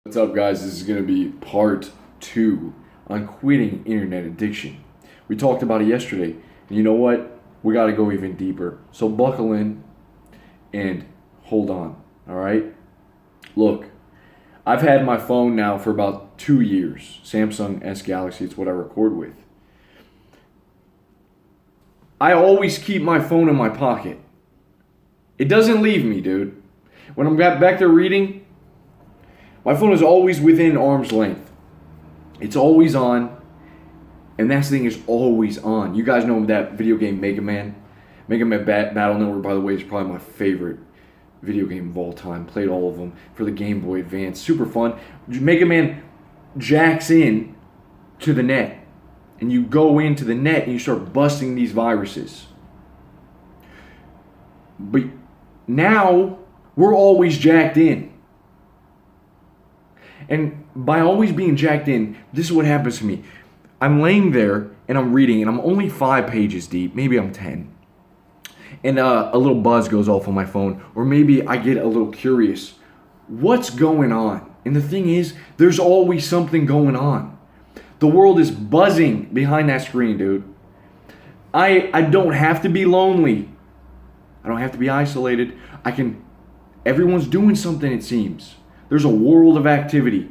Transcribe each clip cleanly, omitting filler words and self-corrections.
What's up, guys? This is going to be part 2 on quitting internet addiction. We talked about it yesterday, and you know what? We got to go even deeper. So buckle in and hold on, all right? Look, I've had my phone now for about 2 years. Samsung S Galaxy, it's what I record with. I always keep my phone in my pocket. It doesn't leave me, dude. When I'm back there reading, my phone is always within arm's length. It's always on, and that thing is always on. You guys know that video game Mega Man? Mega Man Battle Network, by the way, is probably my favorite video game of all time. Played all of them for the Game Boy Advance. Super fun. Mega Man jacks in to the net, and you go into the net and you start busting these viruses. But now we're always jacked in. And by always being jacked in, this is what happens to me. I'm laying there and I'm reading, and I'm only 5 pages deep. Maybe I'm 10. And a little buzz goes off on my phone, or maybe I get a little curious. What's going on? And the thing is, there's always something going on. The world is buzzing behind that screen, dude. I don't have to be lonely. I don't have to be isolated. Everyone's doing something, it seems. There's a world of activity.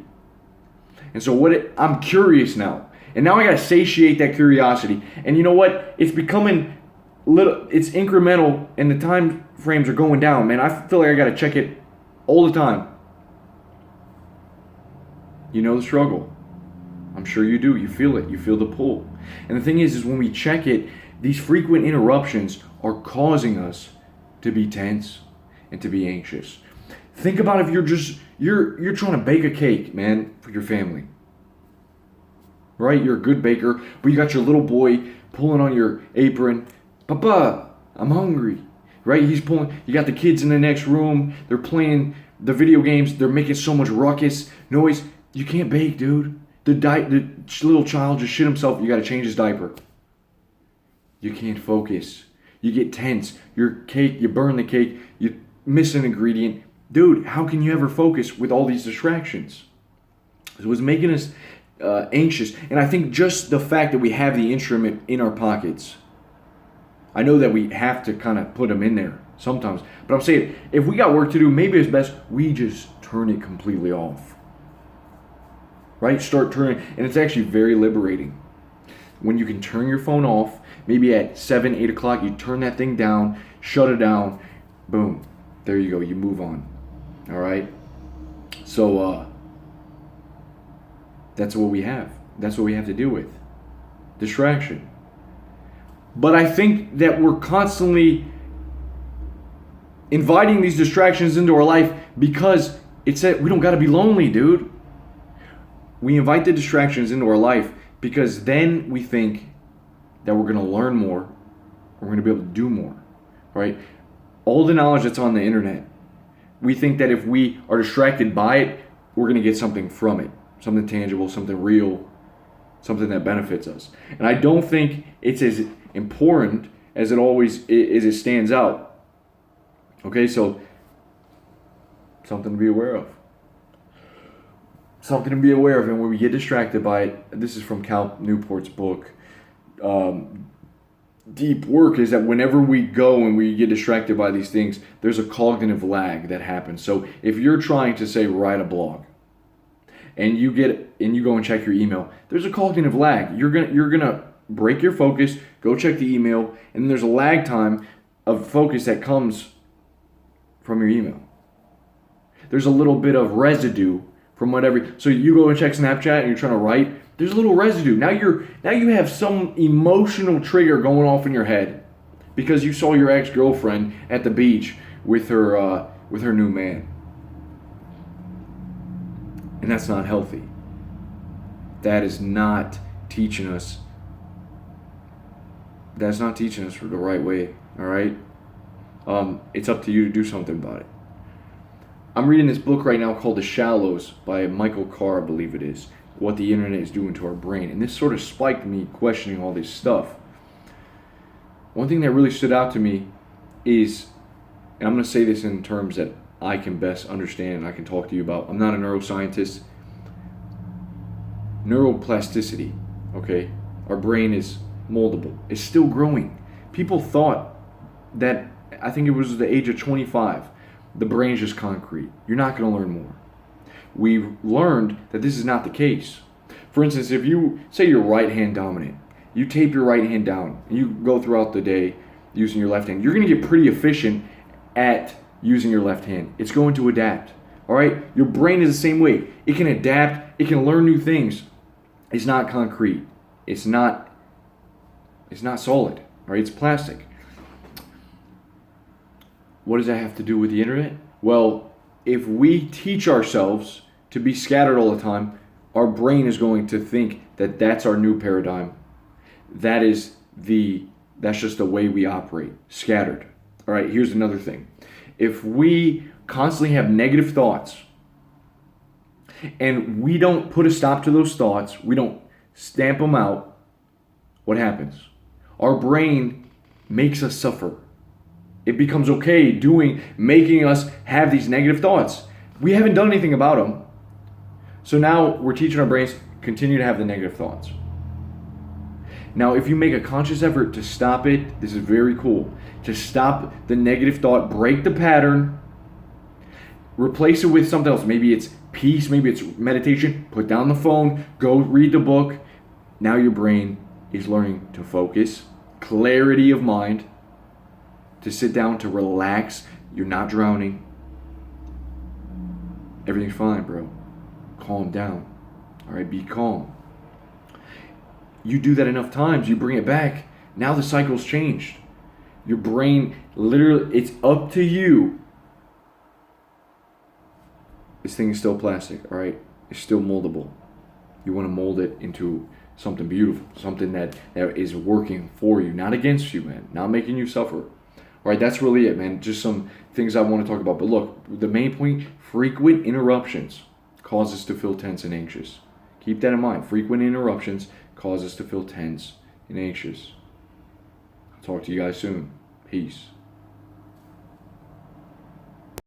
And so I'm curious now. And now I got to satiate that curiosity. And you know what? It's becoming it's incremental, and the time frames are going down, man. I feel like I got to check it all the time. You know the struggle. I'm sure you do. You feel it. You feel the pull. And the thing is when we check it, these frequent interruptions are causing us to be tense and to be anxious. Think about if you're trying to bake a cake, man, for your family. Right? You're a good baker, but you got your little boy pulling on your apron. Papa, I'm hungry. Right? He's pulling. You got the kids in the next room. They're playing the video games. They're making so much ruckus, noise. You can't bake, dude. The little child just shit himself. You got to change his diaper. You can't focus. You get tense. You burn the cake. You miss an ingredient. Dude, how can you ever focus with all these distractions? So it's making us anxious. And I think just the fact that we have the instrument in our pockets, I know that we have to kind of put them in there sometimes. But I'm saying, if we got work to do, maybe it's best we just turn it completely off. Right? Start turning. And it's actually very liberating. When you can turn your phone off, maybe at 7, 8 o'clock, you turn that thing down, shut it down, boom. There you go. You move on. All right? So, that's what we have. That's what we have to deal with. Distraction. But I think that we're constantly inviting these distractions into our life because it's that we don't got to be lonely, dude. We invite the distractions into our life because then we think that we're going to learn more. We're going to be able to do more. Right? All the knowledge that's on the internet, we think that if we are distracted by it, we're going to get something from it. Something tangible, something real, something that benefits us. And I don't think it's as important as it stands out. Okay, so something to be aware of. Something to be aware of, and when we get distracted by it, this is from Cal Newport's book, Deep Work, is that whenever we go and we get distracted by these things, there's a cognitive lag that happens. So if you're trying to, say, write a blog, and you go and check your email, there's a cognitive lag. You're gonna break your focus, go check the email, and then there's a lag time of focus that comes from your email. There's a little bit of residue from whatever. So you go and check Snapchat and you're trying to write. There's a little residue. Now you have some emotional trigger going off in your head because you saw your ex-girlfriend at the beach with her new man. And that's not healthy. That is not teaching us. That's not teaching us the right way. All right? It's up to you to do something about it. I'm reading this book right now called The Shallows by Michael Carr, I believe it is. What the internet is doing to our brain. And this sort of spiked me questioning all this stuff. One thing that really stood out to me is, and I'm going to say this in terms that I can best understand and I can talk to you about. I'm not a neuroscientist. Neuroplasticity, okay? Our brain is moldable. It's still growing. People thought that, I think it was the age of 25, the brain's just concrete. You're not going to learn more. We've learned that this is not the case. For instance, if you say you're right hand dominant, you tape your right hand down, and you go throughout the day using your left hand, you're going to get pretty efficient at using your left hand. It's going to adapt. All right? Your brain is the same way. It can adapt. It can learn new things. It's not concrete. It's not solid. All right? It's plastic. What does that have to do with the internet? Well, if we teach ourselves to be scattered all the time, our brain is going to think that that's our new paradigm. That's just the way we operate, scattered. All right, here's another thing. If we constantly have negative thoughts and we don't put a stop to those thoughts, we don't stamp them out, what happens? Our brain makes us suffer. It becomes okay making us have these negative thoughts. We haven't done anything about them. So now we're teaching our brains continue to have the negative thoughts. Now, if you make a conscious effort to stop it, this is very cool. To stop the negative thought, break the pattern, replace it with something else. Maybe it's peace, maybe it's meditation. Put down the phone, go read the book. Now your brain is learning to focus, clarity of mind, to sit down, to relax. You're not drowning. Everything's fine, bro. Calm down. All right, be calm. You do that enough times, you bring it back. Now the cycle's changed. Your brain, literally, it's up to you. This thing is still plastic, all right? It's still moldable. You want to mold it into something beautiful, something that is working for you, not against you, man, not making you suffer. All right, that's really it, man. Just some things I want to talk about. But look, the main point, frequent interruptions cause us to feel tense and anxious. Keep that in mind. Frequent interruptions cause us to feel tense and anxious. I'll talk to you guys soon. Peace.